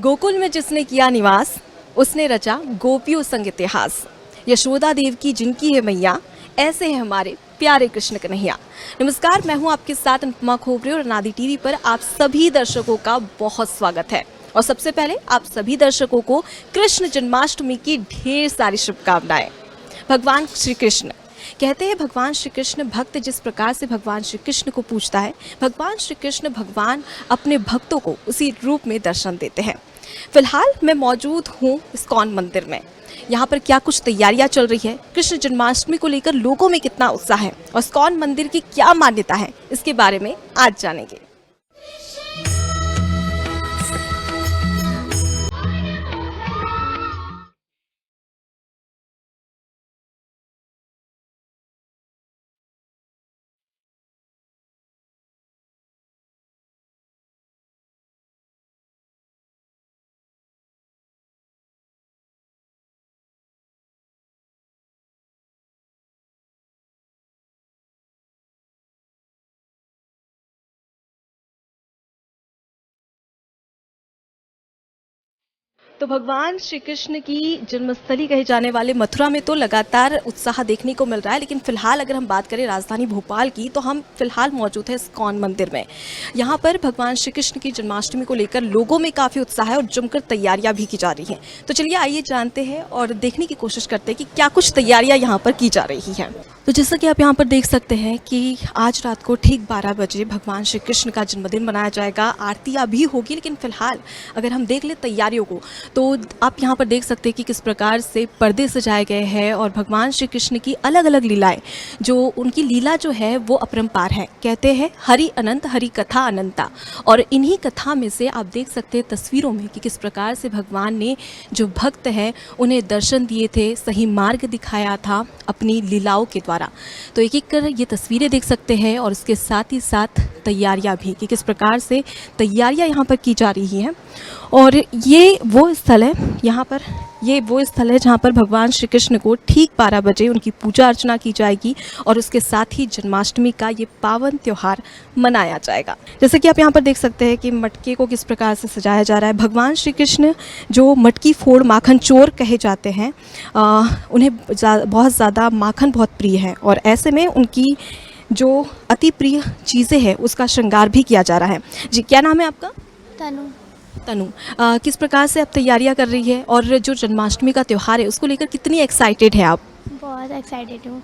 गोकुल में जिसने किया निवास, उसने रचा गोपियों संग इतिहास। यशोदा देव की जिनकी है मैया, ऐसे है हमारे प्यारे कृष्ण कन्हैया। नमस्कार, मैं हूं आपके साथ अनुपमा खोपरे और अनादि टीवी पर आप सभी दर्शकों का बहुत स्वागत है। और सबसे पहले आप सभी दर्शकों को कृष्ण जन्माष्टमी की ढेर सारी शुभकामनाएं। भगवान श्री कृष्ण कहते हैं, भगवान श्री कृष्ण भक्त जिस प्रकार से भगवान श्री कृष्ण को पूजता है, भगवान श्री कृष्ण भगवान अपने भक्तों को उसी रूप में दर्शन देते हैं। फिलहाल मैं मौजूद हूँ इस्कॉन मंदिर में। यहाँ पर क्या कुछ तैयारियाँ चल रही है, कृष्ण जन्माष्टमी को लेकर लोगों में कितना उत्साह है और इस्कॉन मंदिर की क्या मान्यता है, इसके बारे में आज जानेंगे। तो भगवान श्री कृष्ण की जन्मस्थली कहे जाने वाले मथुरा में तो लगातार उत्साह देखने को मिल रहा है, लेकिन फिलहाल अगर हम बात करें राजधानी भोपाल की, तो हम फिलहाल मौजूद है इस्कॉन मंदिर में। यहाँ पर भगवान श्री कृष्ण की जन्माष्टमी को लेकर लोगों में काफ़ी उत्साह है और जमकर तैयारियाँ भी की जा रही हैं। तो चलिए आइए जानते हैं और देखने की कोशिश करते हैं कि क्या कुछ तैयारियाँ यहाँ पर की जा रही हैं। तो जैसा कि आप यहाँ पर देख सकते हैं कि आज रात को ठीक 12 बजे भगवान श्री कृष्ण का जन्मदिन मनाया जाएगा। आरतियाँ भी होगी, लेकिन फिलहाल अगर हम देख लें तैयारियों को, तो आप यहाँ पर देख सकते हैं कि किस प्रकार से पर्दे सजाए गए हैं और भगवान श्री कृष्ण की अलग अलग लीलाएं, जो उनकी लीला जो है वो अपरंपार है। कहते हैं हरि अनंत, हरि कथा अनंता। और इन्हीं कथा में से आप देख सकते हैं तस्वीरों में कि किस प्रकार से भगवान ने जो भक्त हैं उन्हें दर्शन दिए थे, सही मार्ग दिखाया था अपनी लीलाओं के द्वारा। तो एक एक कर ये तस्वीरें देख सकते हैं और उसके साथ ही साथ तैयारियां भी कि किस प्रकार से तैयारियां यहाँ पर की जा रही हैं। और ये वो स्थल है, यहाँ पर ये वो स्थल है जहाँ पर भगवान श्री कृष्ण को ठीक 12 बजे उनकी पूजा अर्चना की जाएगी और उसके साथ ही जन्माष्टमी का ये पावन त्यौहार मनाया जाएगा। जैसे कि आप यहाँ पर देख सकते हैं कि मटके को किस प्रकार से सजाया जा रहा है। भगवान श्री कृष्ण जो मटकी फोड़ माखन चोर कहे जाते हैं, उन्हें बहुत ज़्यादा माखन बहुत प्रिय है और ऐसे में उनकी जो अति प्रिय चीज़ें हैं उसका श्रृंगार भी किया जा रहा है। जी, क्या नाम है आपका? तनु। तनु, किस प्रकार से आप तैयारियां कर रही है और जो जन्माष्टमी का त्यौहार है उसको लेकर कितनी एक्साइटेड है आप? बहुत एक्साइटेड हूँ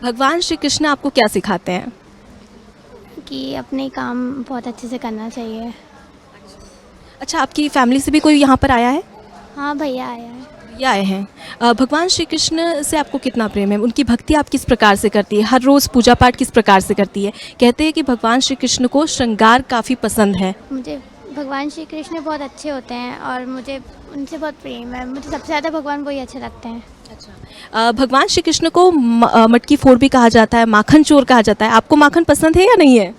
भगवान श्री कृष्ण आपको क्या सिखाते हैं? कि अपने काम बहुत अच्छे से करना चाहिए। अच्छा, आपकी फैमिली से भी कोई यहाँ पर आया है? हाँ, भैया आया है। ये आए हैं। भगवान श्री कृष्ण से आपको कितना प्रेम है? उनकी भक्ति आप किस प्रकार से करती है? हर रोज़ पूजा पाठ किस प्रकार से करती है? कहते हैं कि भगवान श्री कृष्ण को श्रृंगार काफ़ी पसंद है। मुझे भगवान श्री कृष्ण बहुत अच्छे होते हैं और मुझे उनसे बहुत प्रेम है। मुझे सबसे ज़्यादा भगवान वही अच्छे लगते हैं। अच्छा, भगवान श्री कृष्ण को मटकी फोड़ भी कहा जाता है, माखन चोर कहा जाता है। आपको माखन पसंद है या नहीं है?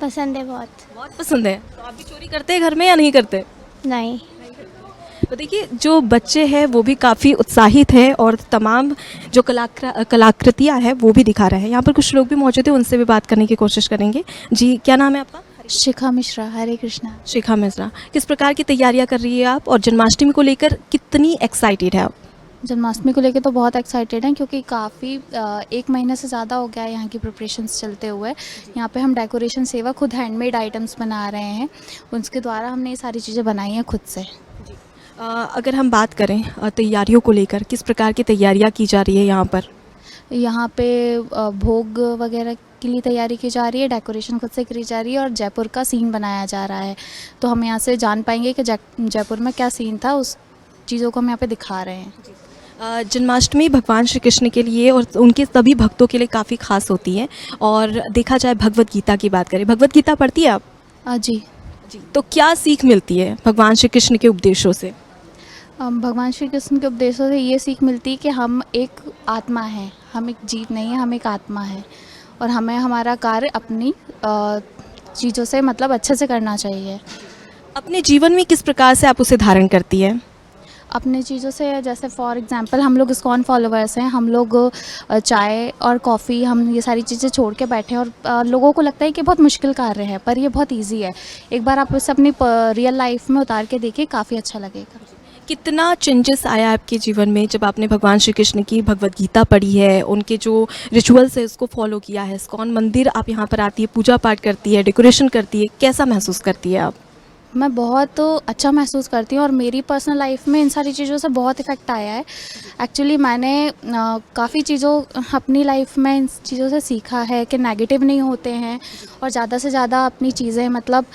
पसंद है बहुत। बहुत पसंद है। तो आप भी चोरी करते हैं घर में या नहीं करते? नहीं। तो देखिए, जो बच्चे हैं वो भी काफ़ी उत्साहित हैं और तमाम जो कलाकृतियाँ हैं वो भी दिखा रहे हैं। यहाँ पर कुछ लोग भी मौजूद हैं, उनसे भी बात करने की कोशिश करेंगे। जी, क्या नाम है आपका? शिखा मिश्रा। हरे कृष्णा। शिखा मिश्रा, किस प्रकार की तैयारियाँ कर रही है आप और जन्माष्टमी को लेकर कितनी एक्साइटेड है आप? जन्माष्टमी को लेकर तो बहुत एक्साइटेड हैं क्योंकि काफ़ी 1 महीने से ज़्यादा हो गया है यहाँ की प्रिपरेशंस चलते हुए। यहाँ पे हम डेकोरेशन सेवा खुद हैंडमेड आइटम्स बना रहे हैं, उनके द्वारा हमने ये सारी चीज़ें बनाई हैं खुद से। अगर हम बात करें तैयारियों को लेकर, किस प्रकार की तैयारियाँ की जा रही है यहाँ पर? यहाँ पे भोग वगैरह के लिए तैयारी की जा रही है, डेकोरेशन खुद से करी जा रही है और जयपुर का सीन बनाया जा रहा है। तो हम यहाँ से जान पाएंगे कि जयपुर में क्या सीन था, उस चीज़ों को हम यहाँ पे दिखा रहे हैं। जन्माष्टमी भगवान श्री कृष्ण के लिए और उनके सभी भक्तों के लिए काफ़ी खास होती है। और देखा जाए भगवत गीता की बात करें, भगवत गीता पढ़ती है आप? जी। तो क्या सीख मिलती है भगवान श्री कृष्ण के उपदेशों से? भगवान श्री कृष्ण के उपदेशों से ये सीख मिलती है कि हम एक आत्मा हैं, हम एक जीव नहीं है, हम एक आत्मा है और हमें हमारा कार्य अपनी चीज़ों से मतलब अच्छे से करना चाहिए। अपने जीवन में किस प्रकार से आप उसे धारण करती है? अपने चीज़ों से, जैसे फॉर एग्जांपल हम लोग इस्कॉन फॉलोवर्स हैं, हम लोग चाय और कॉफ़ी, हम ये सारी चीज़ें छोड़ के बैठे हैं और लोगों को लगता है कि बहुत मुश्किल कार्य है, पर ये बहुत इजी है। एक बार आप उसे अपनी रियल लाइफ में उतार के देखिए, काफ़ी अच्छा लगेगा। कितना चेंजेस आया आपके जीवन में जब आपने भगवान श्री कृष्ण की भगवत गीता पढ़ी है, उनके जो रिचुअल्स है उसको फॉलो किया है, इस्कॉन मंदिर आप यहाँ पर आती है, पूजा पाठ करती है, डेकोरेशन करती है, कैसा महसूस करती है आप? मैं बहुत अच्छा महसूस करती हूँ और मेरी पर्सनल लाइफ में इन सारी चीज़ों से बहुत इफ़ेक्ट आया है। एक्चुअली मैंने काफ़ी चीज़ों अपनी लाइफ में इन चीज़ों से सीखा है कि नेगेटिव नहीं होते हैं और ज़्यादा से ज़्यादा अपनी चीज़ें, मतलब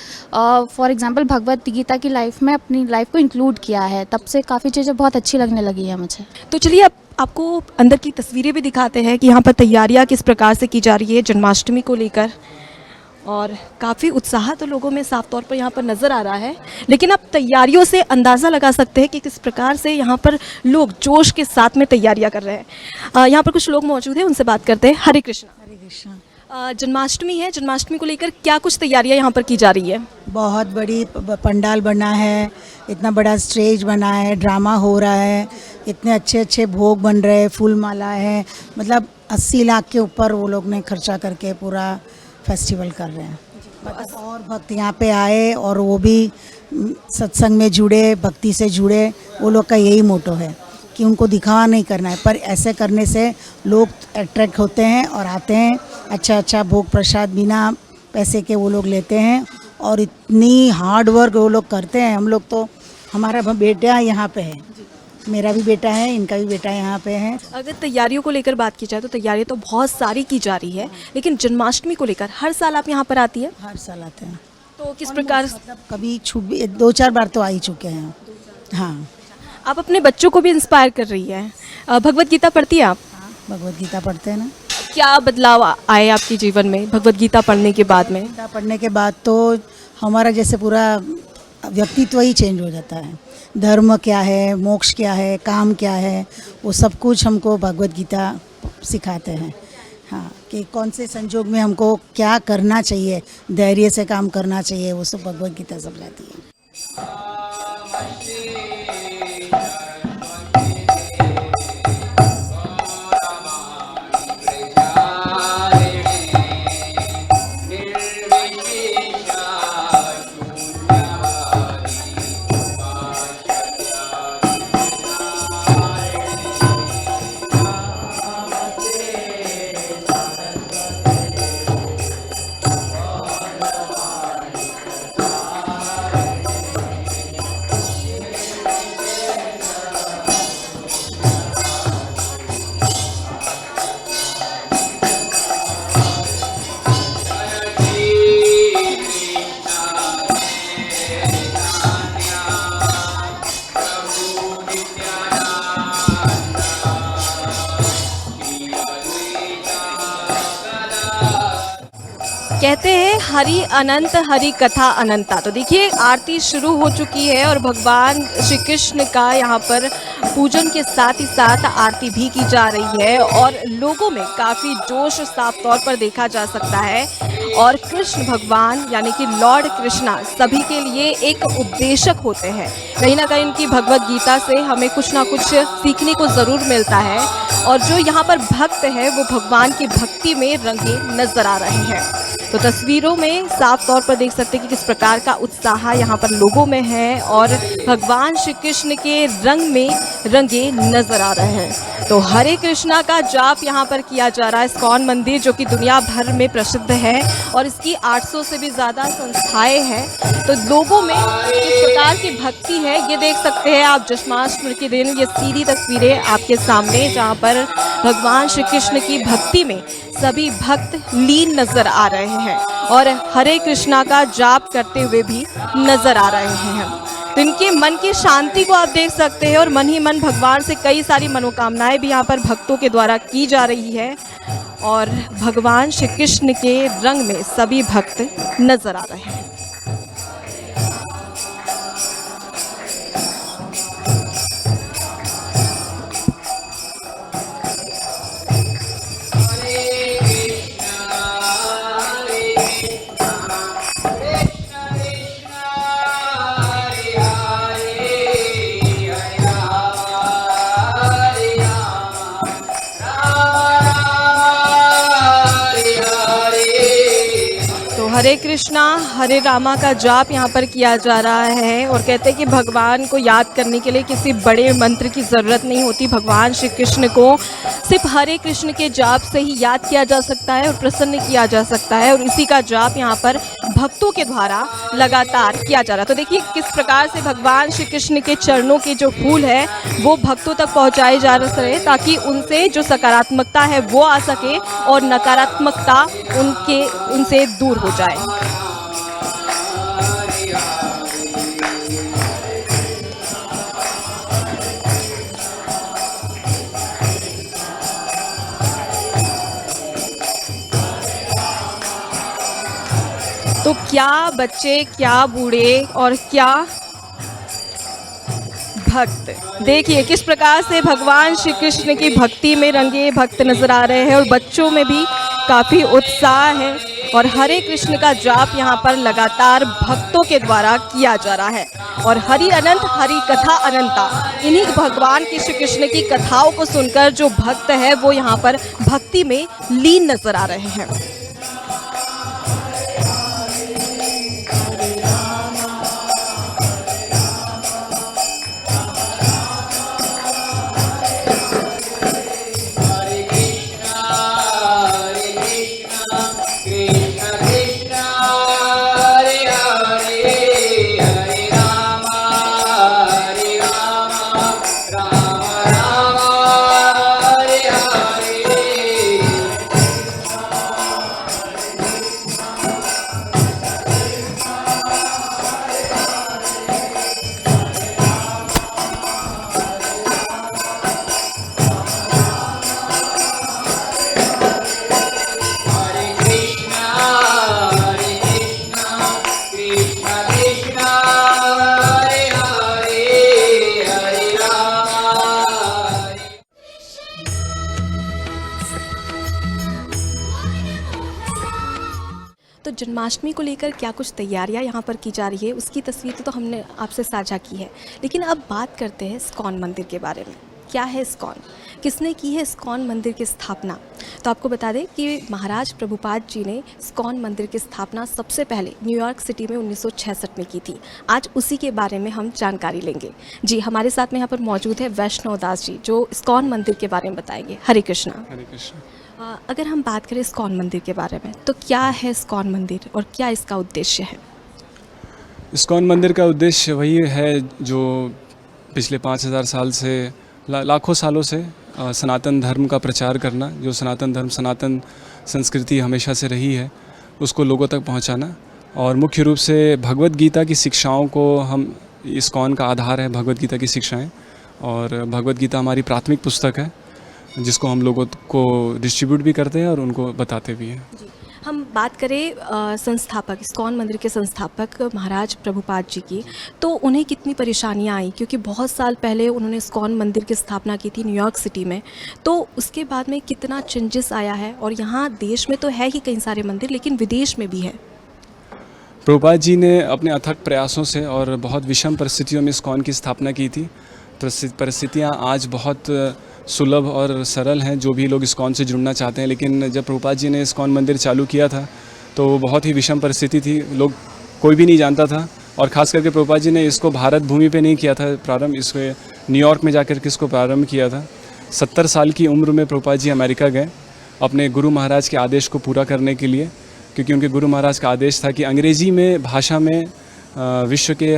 फॉर एग्जांपल भगवत गीता की लाइफ में अपनी लाइफ को इंक्लूड किया है, तब से काफ़ी चीज़ें बहुत अच्छी लगने लगी हैं मुझे। तो चलिए अब आपको अंदर की तस्वीरें भी दिखाते हैं कि यहाँ पर तैयारियाँ किस प्रकार से की जा रही है जन्माष्टमी को लेकर, और काफ़ी उत्साह तो लोगों में साफ तौर पर यहाँ पर नज़र आ रहा है। लेकिन आप तैयारियों से अंदाज़ा लगा सकते हैं कि किस प्रकार से यहाँ पर लोग जोश के साथ में तैयारियाँ कर रहे हैं। यहाँ पर कुछ लोग मौजूद हैं, उनसे बात करते हैं। हरे कृष्णा। हरे कृष्णा। जन्माष्टमी है, जन्माष्टमी को लेकर क्या कुछ तैयारियाँ यहाँ पर की जा रही है? बहुत बड़ी पंडाल बना है, इतना बड़ा स्टेज बना है, ड्रामा हो रहा है, इतने अच्छे अच्छे भोग बन रहे हैं, फूल माला है, मतलब 80 लाख के ऊपर वो लोग ने खर्चा करके पूरा फेस्टिवल कर रहे हैं। मतलब और भक्त यहाँ पे आए और वो भी सत्संग में जुड़े, भक्ति से जुड़े। वो लोग का यही मोटो है कि उनको दिखावा नहीं करना है, पर ऐसे करने से लोग अट्रैक्ट होते हैं और आते हैं। अच्छा अच्छा भोग प्रसाद बिना पैसे के वो लोग लेते हैं और इतनी हार्ड वर्क वो लोग करते हैं। हम लोग तो, हमारा बेटा यहाँ पे है, मेरा भी बेटा है, इनका भी बेटा यहाँ पे है। अगर तैयारियों को लेकर बात की जाए तो तैयारियाँ तो बहुत सारी की जा रही है, लेकिन जन्माष्टमी को लेकर हर साल आप यहाँ पर आती है? हर साल आते हैं। तो किस प्रकार, मतलब कभी छूट भी 2-4 बार तो आ ही चुके हैं। हाँ, आप अपने बच्चों को भी इंस्पायर कर रही है। भगवत गीता पढ़ती है आप? भगवत गीता पढ़ते हैं ना। क्या बदलाव आए आपके जीवन में भगवत गीता पढ़ने के बाद में? गीता पढ़ने के बाद तो हमारा जैसे पूरा व्यक्तित्व ही चेंज हो जाता है। धर्म क्या है, मोक्ष क्या है, काम क्या है, वो सब कुछ हमको भगवत गीता सिखाते हैं। हाँ, कि कौन से संजोग में हमको क्या करना चाहिए, धैर्य से काम करना चाहिए, वो सब भगवत गीता समझाती है। कहते हैं हरि अनंत हरि कथा अनंता। तो देखिए आरती शुरू हो चुकी है और भगवान श्री कृष्ण का यहाँ पर पूजन के साथ ही साथ आरती भी की जा रही है और लोगों में काफ़ी जोश साफ तौर पर देखा जा सकता है। और कृष्ण भगवान यानी कि लॉर्ड कृष्णा सभी के लिए एक उपदेशक होते हैं। कहीं ना कहीं उनकी भगवत गीता से हमें कुछ ना कुछ सीखने को ज़रूर मिलता है और जो यहाँ पर भक्त है वो भगवान की भक्ति में रंगे नजर आ रहे हैं। तो तस्वीरों में साफ तौर पर देख सकते हैं कि किस प्रकार का उत्साह यहाँ पर लोगों में है और भगवान श्री कृष्ण के रंग में रंगे नजर आ रहे हैं। तो हरे कृष्णा का जाप यहाँ पर किया जा रहा है। इस्कॉन मंदिर जो कि दुनिया भर में प्रसिद्ध है और इसकी 800 से भी ज़्यादा संस्थाएं हैं। तो लोगों में किस प्रकार की भक्ति है ये देख सकते हैं आप। जन्माष्टमी के दिन ये सीधी तस्वीरें आपके सामने जहाँ पर भगवान श्री कृष्ण की भक्ति में सभी भक्त लीन नजर आ रहे हैं और हरे कृष्णा का जाप करते हुए भी नजर आ रहे हैं। तो इनके मन की शांति को आप देख सकते हैं और मन ही मन भगवान से कई सारी मनोकामनाएं भी यहाँ पर भक्तों के द्वारा की जा रही है और भगवान श्री कृष्ण के रंग में सभी भक्त नजर आ रहे हैं। हरे कृष्णा हरे रामा का जाप यहाँ पर किया जा रहा है और कहते हैं कि भगवान को याद करने के लिए किसी बड़े मंत्र की ज़रूरत नहीं होती। भगवान श्री कृष्ण को सिर्फ हरे कृष्ण के जाप से ही याद किया जा सकता है और प्रसन्न किया जा सकता है, और इसी का जाप यहाँ पर भक्तों के द्वारा लगातार किया जा रहा है। तो देखिए किस प्रकार से भगवान श्री कृष्ण के चरणों के जो फूल है वो भक्तों तक पहुँचाए जा रहे हैं, ताकि उनसे जो सकारात्मकता है वो आ सके और नकारात्मकता उनसे दूर हो जाए। तो क्या बच्चे, क्या बूढ़े और क्या भक्त, देखिए किस प्रकार से भगवान श्री कृष्ण की भक्ति में रंगे भक्त नजर आ रहे हैं और बच्चों में भी काफ़ी उत्साह है और हरे कृष्ण का जाप यहाँ पर लगातार भक्तों के द्वारा किया जा रहा है। और हरि अनंत हरि कथा अनंता, इन्हीं भगवान की श्री कृष्ण की कथाओं को सुनकर जो भक्त है वो यहाँ पर भक्ति में लीन नजर आ रहे हैं। तो जन्माष्टमी को लेकर क्या कुछ तैयारियां यहाँ पर की जा रही है उसकी तस्वीर तो हमने आपसे साझा की है, लेकिन अब बात करते हैं इस्कॉन मंदिर के बारे में। क्या है इस्कॉन, किसने की है इस्कॉन मंदिर की स्थापना? तो आपको बता दें कि महाराज प्रभुपाद जी ने इस्कॉन मंदिर की स्थापना सबसे पहले न्यूयॉर्क सिटी में 1966 में की थी। आज उसी के बारे में हम जानकारी लेंगे। जी, हमारे साथ में यहाँ पर मौजूद है वैष्णव दास जी, जो इस्कॉन मंदिर के बारे में बताएंगे। हरे कृष्णा। हरे कृष्ण। अगर हम बात करें इस्कॉन मंदिर के बारे में, तो क्या है इस्कॉन मंदिर और क्या इसका उद्देश्य है? इस्कॉन मंदिर का उद्देश्य वही है जो पिछले 5000 साल से लाखों सालों से सनातन धर्म का प्रचार करना, जो सनातन धर्म सनातन संस्कृति हमेशा से रही है उसको लोगों तक पहुंचाना, और मुख्य रूप से भगवत गीता की शिक्षाओं को हम, इस्कॉन का आधार है भगवत गीता की शिक्षाएं, और भगवत गीता हमारी प्राथमिक पुस्तक है जिसको हम लोगों को डिस्ट्रीब्यूट भी करते हैं और उनको बताते भी हैं। हम बात करें संस्थापक, इस्कॉन मंदिर के संस्थापक महाराज प्रभुपाद जी की, तो उन्हें कितनी परेशानियां आई, क्योंकि बहुत साल पहले उन्होंने इस्कॉन मंदिर की स्थापना की थी न्यूयॉर्क सिटी में, तो उसके बाद में कितना चेंजेस आया है, और यहाँ देश में तो है ही कई सारे मंदिर लेकिन विदेश में भी है। प्रभुपाद जी ने अपने अथक प्रयासों से और बहुत विषम परिस्थितियों में इस्कॉन की स्थापना की थी। परिस्थितियाँ आज बहुत सुलभ और सरल हैं जो भी लोग इस्कॉन से जुड़ना चाहते हैं, लेकिन जब प्रभुपाद जी ने इस्कॉन मंदिर चालू किया था तो बहुत ही विषम परिस्थिति थी, लोग कोई भी नहीं जानता था, और ख़ास करके प्रभुपाद जी ने इसको भारत भूमि पे नहीं किया था प्रारंभ, इसको न्यूयॉर्क में जाकर के इसको प्रारंभ किया था। 70 साल की उम्र में प्रभुपाद जी अमेरिका गए अपने गुरु महाराज के आदेश को पूरा करने के लिए, क्योंकि उनके गुरु महाराज का आदेश था कि अंग्रेज़ी में भाषा में विश्व के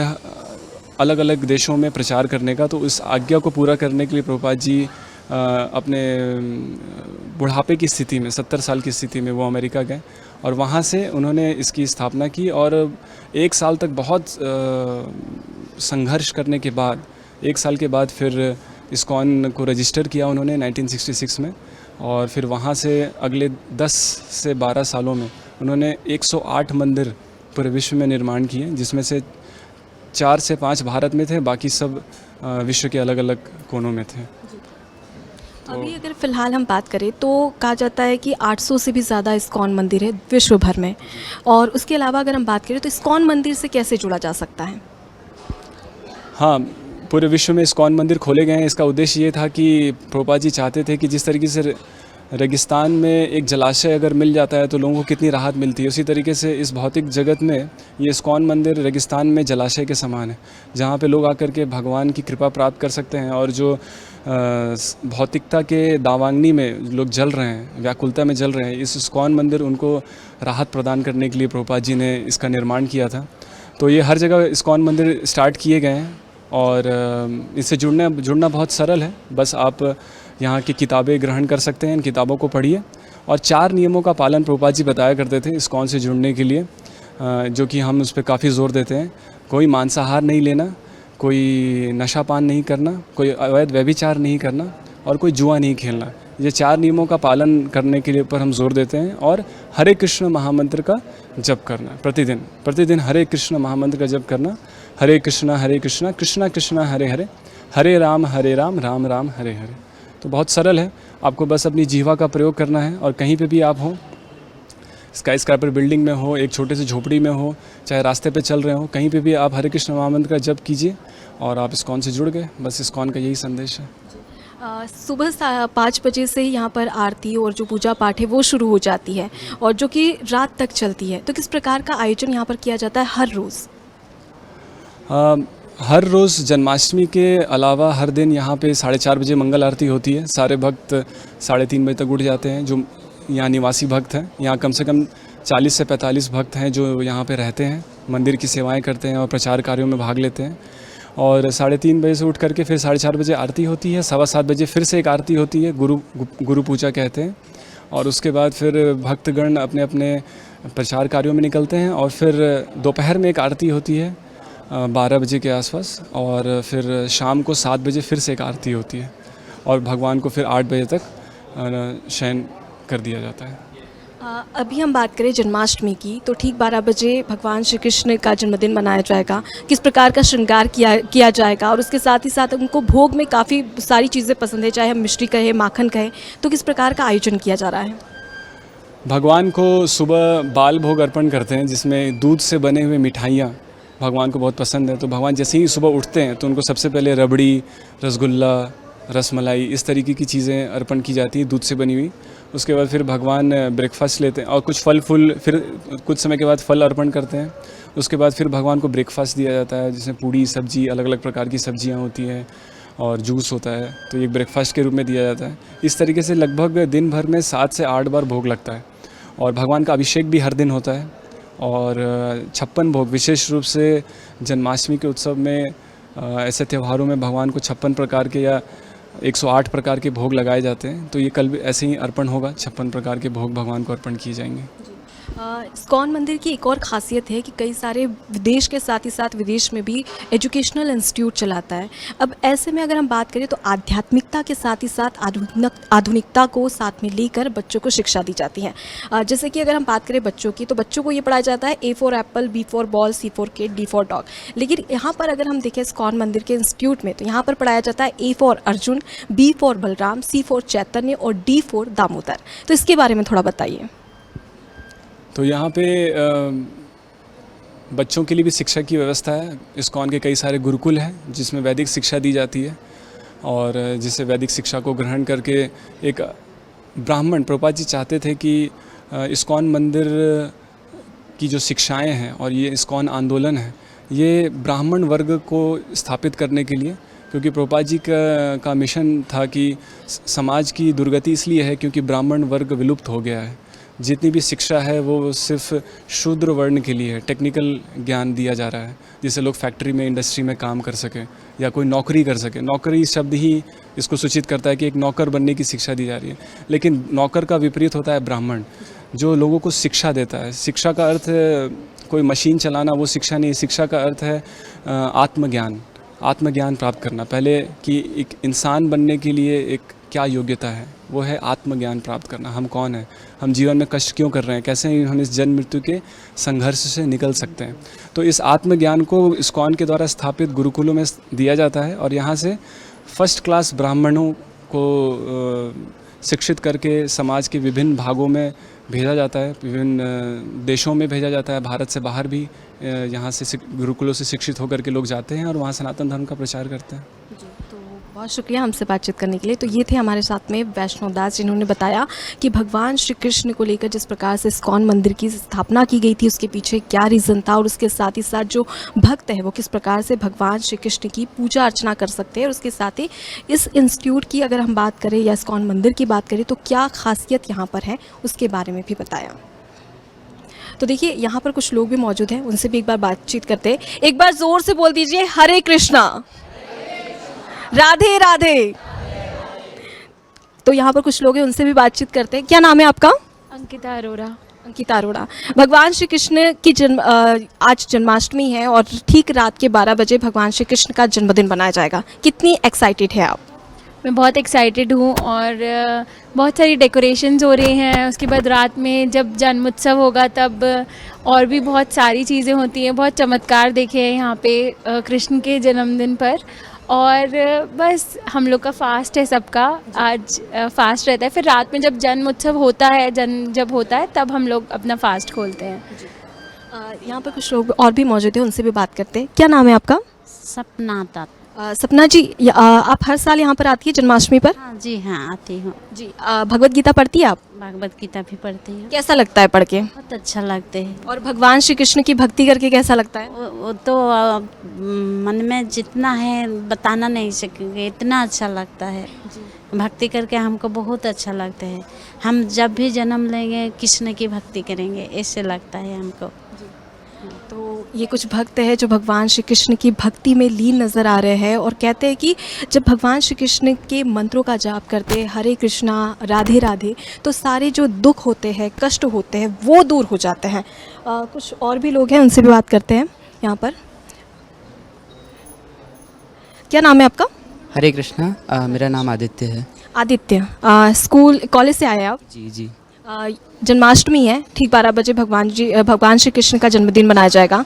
अलग अलग देशों में प्रचार करने का। तो इस आज्ञा को पूरा करने के लिए प्रभुपाद जी अपने बुढ़ापे की स्थिति में 70 साल की स्थिति में वो अमेरिका गए, और वहाँ से उन्होंने इसकी स्थापना की, और 1 साल तक बहुत संघर्ष करने के बाद 1 साल के बाद फिर इस्कॉन को रजिस्टर किया उन्होंने 1966 में, और फिर वहाँ से अगले 10 से 12 सालों में उन्होंने 108 मंदिर पूरे विश्व में निर्माण किए, जिसमें से 4 से 5 भारत में थे, बाकी सब विश्व के अलग अलग कोनों में थे। अभी अगर फ़िलहाल हम बात करें तो कहा जाता है कि 800 से भी ज़्यादा इस्कॉन मंदिर है विश्व भर में, और उसके अलावा अगर हम बात करें तो इस्कॉन मंदिर से कैसे जुड़ा जा सकता है? हाँ, पूरे विश्व में इस्कॉन मंदिर खोले गए हैं। इसका उद्देश्य ये था कि प्रभुपाद जी चाहते थे कि जिस तरीके से रेगिस्तान में एक जलाशय अगर मिल जाता है तो लोगों को कितनी राहत मिलती है, उसी तरीके से इस भौतिक जगत में ये इस्कॉन मंदिर रेगिस्तान में जलाशय के समान है, जहाँ पे लोग आकर के भगवान की कृपा प्राप्त कर सकते हैं। और जो भौतिकता के दावाग्नि में लोग जल रहे हैं, व्याकुलता में जल रहे हैं, इस इस्कॉन मंदिर उनको राहत प्रदान करने के लिए प्रभुपाद जी ने इसका निर्माण किया था। तो ये हर जगह इस्कॉन मंदिर स्टार्ट किए गए हैं और इससे जुड़ना बहुत सरल है। बस आप यहाँ की किताबें ग्रहण कर सकते हैं, इन किताबों को पढ़िए और 4 नियमों का पालन प्रभुपाद जी बताया करते थे इस्कॉन से जुड़ने के लिए, जो कि हम उस पर काफ़ी ज़ोर देते हैं। कोई मांसाहार नहीं लेना, कोई नशा पान नहीं करना, कोई अवैध व्यभिचार नहीं करना और कोई जुआ नहीं खेलना। ये 4 नियमों का पालन करने के लिए पर हम जोर देते हैं। और हरे कृष्ण महामंत्र का जप करना, प्रतिदिन हरे कृष्ण महामंत्र का जप करना। हरे कृष्णा कृष्णा कृष्णा हरे हरे, हरे राम राम राम हरे हरे। तो बहुत सरल है, आपको बस अपनी जीवा का प्रयोग करना है। और कहीं पे भी आप हो, स्काई स्क्रैपर बिल्डिंग में हो, एक छोटे से झोपड़ी में हो, चाहे रास्ते पे चल रहे हो, कहीं पे भी आप हरे कृष्ण महामंत्र का जप कीजिए और आप इस्कॉन से जुड़ गए। बस इस्कॉन का यही संदेश है। सुबह 5 बजे से ही यहाँ पर आरती और जो पूजा पाठ है वो शुरू हो जाती है और जो कि रात तक चलती है। तो किस प्रकार का आयोजन यहाँ पर किया जाता है हर रोज़? हर रोज़ जन्माष्टमी के अलावा हर दिन यहाँ पे 4:30 बजे मंगल आरती होती है। सारे भक्त 3:30 बजे तक उठ जाते हैं, जो यहाँ निवासी भक्त हैं। यहाँ कम से कम 40 से 45 भक्त हैं जो यहाँ पे रहते हैं, मंदिर की सेवाएं करते हैं और प्रचार कार्यों में भाग लेते हैं। और 3:30 बजे से उठ करके फिर 4:30 बजे आरती होती है, 7:15 बजे फिर से एक आरती होती है, गुरु पूजा कहते हैं। और उसके बाद फिर भक्तगण अपने अपने प्रचार कार्यों में निकलते हैं। और फिर दोपहर में एक आरती होती है 12 बजे के आसपास, और फिर शाम को 7 बजे फिर से एक आरती होती है और भगवान को फिर 8 बजे तक शयन कर दिया जाता है। अभी हम बात करें जन्माष्टमी की, तो ठीक 12 बजे भगवान श्री कृष्ण का जन्मदिन मनाया जाएगा। किस प्रकार का श्रृंगार किया जाएगा और उसके साथ ही साथ उनको भोग में काफ़ी सारी चीज़ें पसंद है, चाहे हम मिष्टी कहें, माखन कहें, तो किस प्रकार का आयोजन किया जा रहा है? भगवान को सुबह बाल भोग अर्पण करते हैं, जिसमें दूध से बने हुए मिठाइयाँ भगवान को बहुत पसंद है। तो भगवान जैसे ही सुबह उठते हैं तो उनको सबसे पहले रबड़ी, रसगुल्ला, रसमलाई, इस तरीके की चीज़ें अर्पण की जाती है दूध से बनी हुई। उसके बाद फिर भगवान ब्रेकफास्ट लेते हैं और कुछ फल फूल, फिर कुछ समय के बाद फल अर्पण करते हैं। उसके बाद फिर भगवान को ब्रेकफास्ट दिया जाता है, जिसमें पूड़ी, सब्जी, अलग अलग प्रकार की सब्जियां होती हैं और जूस होता है, तो ये ब्रेकफास्ट के रूप में दिया जाता है। इस तरीके से लगभग दिन भर में 7 से 8 बार भोग लगता है। और भगवान का अभिषेक भी हर दिन होता है। और 56 भोग, विशेष रूप से जन्माष्टमी के उत्सव में ऐसे त्योहारों में भगवान को 56 प्रकार के या 108 प्रकार के भोग लगाए जाते हैं। तो ये कल भी ऐसे ही अर्पण होगा, 56 प्रकार के भोग भगवान को अर्पण किए जाएंगे। इस्कॉन मंदिर की एक और खासियत है कि कई सारे विदेश के साथ ही साथ विदेश में भी एजुकेशनल इंस्टीट्यूट चलाता है। अब ऐसे में अगर हम बात करें तो आध्यात्मिकता के साथ ही साथ आधुनिकता को साथ में लेकर बच्चों को शिक्षा दी जाती है। जैसे कि अगर हम बात करें बच्चों की, तो बच्चों को ये पढ़ाया जाता है A for Apple, B for ball, C for kid, D for dog. लेकिन यहाँ पर अगर हम देखें इस्कॉन मंदिर के इंस्टीट्यूट में, तो यहाँ पर पढ़ाया जाता है A for Arjun, B for Balram, C for Chaitanya और D फॉर दामोदर। तो इसके बारे में थोड़ा बताइए। तो यहाँ पे बच्चों के लिए भी शिक्षा की व्यवस्था है। इस्कॉन के कई सारे गुरुकुल हैं जिसमें वैदिक शिक्षा दी जाती है, और जिसे वैदिक शिक्षा को ग्रहण करके एक ब्राह्मण, प्रभुपाद जी चाहते थे कि इस्कॉन मंदिर की जो शिक्षाएं हैं और ये इस्कॉन आंदोलन है, ये ब्राह्मण वर्ग को स्थापित करने के लिए, क्योंकि प्रभुपाद जी का मिशन था कि समाज की दुर्गति इसलिए है क्योंकि ब्राह्मण वर्ग विलुप्त हो गया है। जितनी भी शिक्षा है वो सिर्फ शूद्र वर्ण के लिए है। टेक्निकल ज्ञान दिया जा रहा है जिससे लोग फैक्ट्री में, इंडस्ट्री में काम कर सकें या कोई नौकरी कर सके। नौकरी शब्द ही इसको सूचित करता है कि एक नौकर बनने की शिक्षा दी जा रही है। लेकिन नौकर का विपरीत होता है ब्राह्मण, जो लोगों को शिक्षा देता है। शिक्षा का अर्थ कोई मशीन चलाना, वो शिक्षा नहीं। शिक्षा का अर्थ है आत्मज्ञान प्राप्त करना। पहले कि एक इंसान बनने के लिए एक क्या योग्यता है, वो है आत्मज्ञान प्राप्त करना। हम कौन हैं, हम जीवन में कष्ट क्यों कर रहे हैं, कैसे हम इस जन्म मृत्यु के संघर्ष से निकल सकते हैं। तो इस आत्मज्ञान को इस्कॉन के द्वारा स्थापित गुरुकुलों में दिया जाता है, और यहाँ से फर्स्ट क्लास ब्राह्मणों को शिक्षित करके समाज के विभिन्न भागों में भेजा जाता है, विभिन्न देशों में भेजा जाता है। भारत से बाहर भी यहाँ से गुरुकुलों से शिक्षित होकर के लोग जाते हैं और वहाँ सनातन धर्म का प्रचार करते हैं। बहुत शुक्रिया हमसे बातचीत करने के लिए। तो ये थे हमारे साथ में वैष्णो दास, जिन्होंने बताया कि भगवान श्री कृष्ण को लेकर जिस प्रकार से इस्कॉन मंदिर की स्थापना की गई थी उसके पीछे क्या रीज़न था, और उसके साथ ही साथ जो भक्त है वो किस प्रकार से भगवान श्री कृष्ण की पूजा अर्चना कर सकते हैं, और उसके साथ ही इस इंस्टीट्यूट की अगर हम बात करें या इस्कॉन मंदिर की बात करें तो क्या खासियत यहाँ पर है उसके बारे में भी बताया। तो देखिए यहाँ पर कुछ लोग भी मौजूद हैं, उनसे भी एक बार बातचीत करते हैं। एक बार ज़ोर से बोल दीजिए, हरे कृष्णा, राधे राधे। तो यहाँ पर कुछ लोग हैं, उनसे भी बातचीत करते हैं। क्या नाम है आपका? अंकिता अरोड़ा। अंकिता अरोड़ा। भगवान श्री कृष्ण की आज जन्माष्टमी है और ठीक रात के 12 बजे भगवान श्री कृष्ण का जन्मदिन मनाया जाएगा। कितनी एक्साइटेड है आप? मैं बहुत एक्साइटेड हूँ और बहुत सारी डेकोरेशंस हो रही हैं। उसके बाद रात में जब जन्मोत्सव होगा तब और भी बहुत सारी चीज़ें होती हैं। बहुत चमत्कार देखे हैं यहाँ पे कृष्ण के जन्मदिन पर। और बस हम लोग का फास्ट है, सबका आज फास्ट रहता है। फिर रात में जब जन्मोत्सव होता है, जब होता है तब हम लोग अपना फास्ट खोलते हैं। यहाँ पर कुछ लोग और भी मौजूद हैं, उनसे भी बात करते हैं। क्या नाम है आपका? सपना दत्त। सपना जी, आप हर साल यहाँ पर आती है जन्माष्टमी पर? हाँ जी, हाँ आती हूँ जी। भगवत गीता पढ़ती है आप? भगवत गीता भी पढ़ती हूँ। कैसा लगता है पढ़ के? बहुत अच्छा लगते हैं। और भगवान श्री कृष्ण की भक्ति करके कैसा लगता है? वो तो मन में जितना है बताना नहीं सकेंगे, इतना अच्छा लगता है। भक्ति करके हमको बहुत अच्छा लगता है। हम जब भी जन्म लेंगे कृष्ण की भक्ति करेंगे, ऐसे लगता है हमको। तो ये कुछ भक्त हैं जो भगवान श्री कृष्ण की भक्ति में लीन नज़र आ रहे हैं और कहते हैं कि जब भगवान श्री कृष्ण के मंत्रों का जाप करते हैं, हरे कृष्णा राधे राधे, तो सारे जो दुख होते हैं, कष्ट होते हैं, वो दूर हो जाते हैं। कुछ और भी लोग हैं, उनसे भी बात करते हैं यहाँ पर। क्या नाम है आपका? हरे कृष्णा। मेरा नाम आदित्य है। आदित्य, स्कूल कॉलेज से आए आप? जी जी। जन्माष्टमी है, ठीक 12 बजे भगवान श्री कृष्ण का जन्मदिन मनाया जाएगा।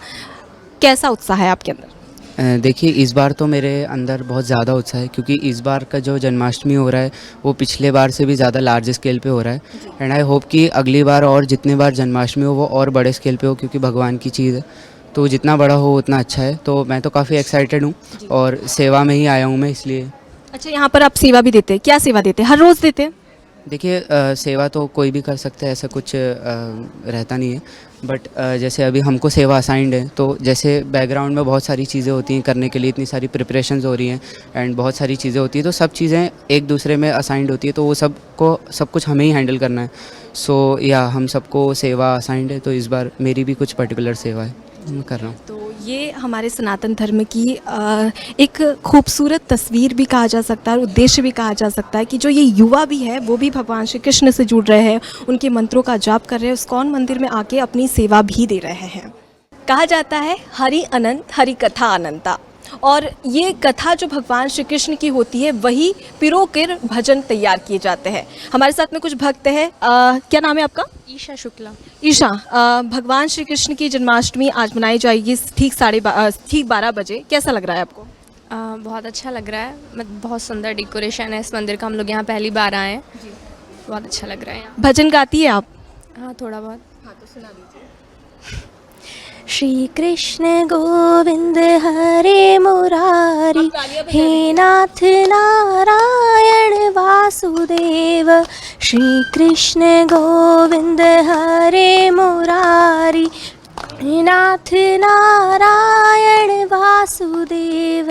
कैसा उत्साह है आपके अंदर? देखिए, इस बार तो मेरे अंदर बहुत ज़्यादा उत्साह है, क्योंकि इस बार का जो जन्माष्टमी हो रहा है वो पिछले बार से भी ज़्यादा लार्ज स्केल पे हो रहा है। एंड आई होप कि अगली बार और जितने बार जन्माष्टमी हो वो और बड़े स्केल पे हो, क्योंकि भगवान की चीज़ है तो जितना बड़ा हो उतना अच्छा है। तो मैं तो काफ़ी एक्साइटेड हूँ और सेवा में ही आया हूँ मैं, इसलिए। अच्छा, यहाँ पर आप सेवा भी देते हैं? क्या सेवा देते हैं? हर रोज़ देते हैं? देखिए, सेवा तो कोई भी कर सकता है, ऐसा कुछ रहता नहीं है। बट जैसे अभी हमको सेवा असाइंड है, तो जैसे बैकग्राउंड में बहुत सारी चीज़ें होती हैं करने के लिए, इतनी सारी प्रिपरेशंस हो रही हैं एंड बहुत सारी चीज़ें होती हैं, तो सब चीज़ें एक दूसरे में असाइंड होती है, तो वो सब कुछ हमें ही हैंडल करना है। सो या हम सबको सेवा असाइंड है, तो इस बार मेरी भी कुछ पर्टिकुलर सेवा है, मैं कर रहा हूँ। तो ये हमारे सनातन धर्म की एक खूबसूरत तस्वीर भी कहा जा सकता है और उद्देश्य भी कहा जा सकता है कि जो ये युवा भी है वो भी भगवान श्री कृष्ण से जुड़ रहे हैं, उनके मंत्रों का जाप कर रहे हैं, इस्कॉन मंदिर में आके अपनी सेवा भी दे रहे हैं। कहा जाता है हरि अनंत, हरि कथा अनंता, और ये कथा जो भगवान श्री कृष्ण की होती है वही पिरोकर भजन तैयार किए जाते हैं। हमारे साथ में कुछ भक्त हैं। क्या नाम है आपका? ईशा शुक्ला। ईशा, भगवान श्री कृष्ण की जन्माष्टमी आज मनाई जाएगी ठीक 12 बजे। कैसा लग रहा है आपको? बहुत अच्छा लग रहा है। बहुत सुंदर डेकोरेशन है इस मंदिर का। हम लोग यहाँ पहली बार आए हैं, बहुत अच्छा लग रहा है यहाँ। भजन गाती है आप? हाँ, थोड़ा बहुत। हाँ, तो सुना दीजिए। श्री कृष्ण गोविंद हरे मुरारी, हे नाथ नारायण वासुदेव। श्री कृष्ण गोविंद हरे मुरारी, हे नाथ नारायण वासुदेव।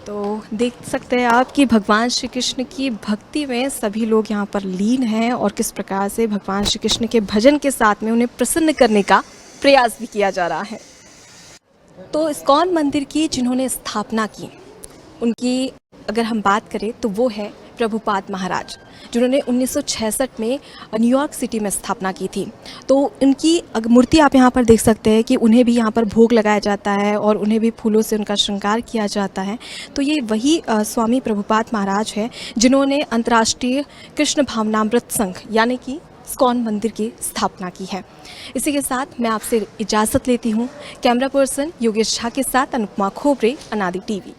तो देख सकते हैं आप कि भगवान श्री कृष्ण की भक्ति में सभी लोग यहाँ पर लीन हैं और किस प्रकार से भगवान श्री कृष्ण के भजन के साथ में उन्हें प्रसन्न करने का प्रयास भी किया जा रहा है। तो इस्कॉन मंदिर की जिन्होंने स्थापना की, उनकी अगर हम बात करें तो वो है प्रभुपाद महाराज, जिन्होंने 1966 में न्यूयॉर्क सिटी में स्थापना की थी। तो उनकी मूर्ति आप यहाँ पर देख सकते हैं कि उन्हें भी यहाँ पर भोग लगाया जाता है और उन्हें भी फूलों से उनका श्रृंगार किया जाता है। तो ये वही स्वामी प्रभुपाद महाराज है जिन्होंने अंतर्राष्ट्रीय कृष्ण भावनामृत संघ यानी कि इस्कॉन मंदिर की स्थापना की है। इसी के साथ मैं आपसे इजाज़त लेती हूँ। कैमरा पर्सन योगेश झा के साथ अनुपमा खोबरे, अनादि टीवी।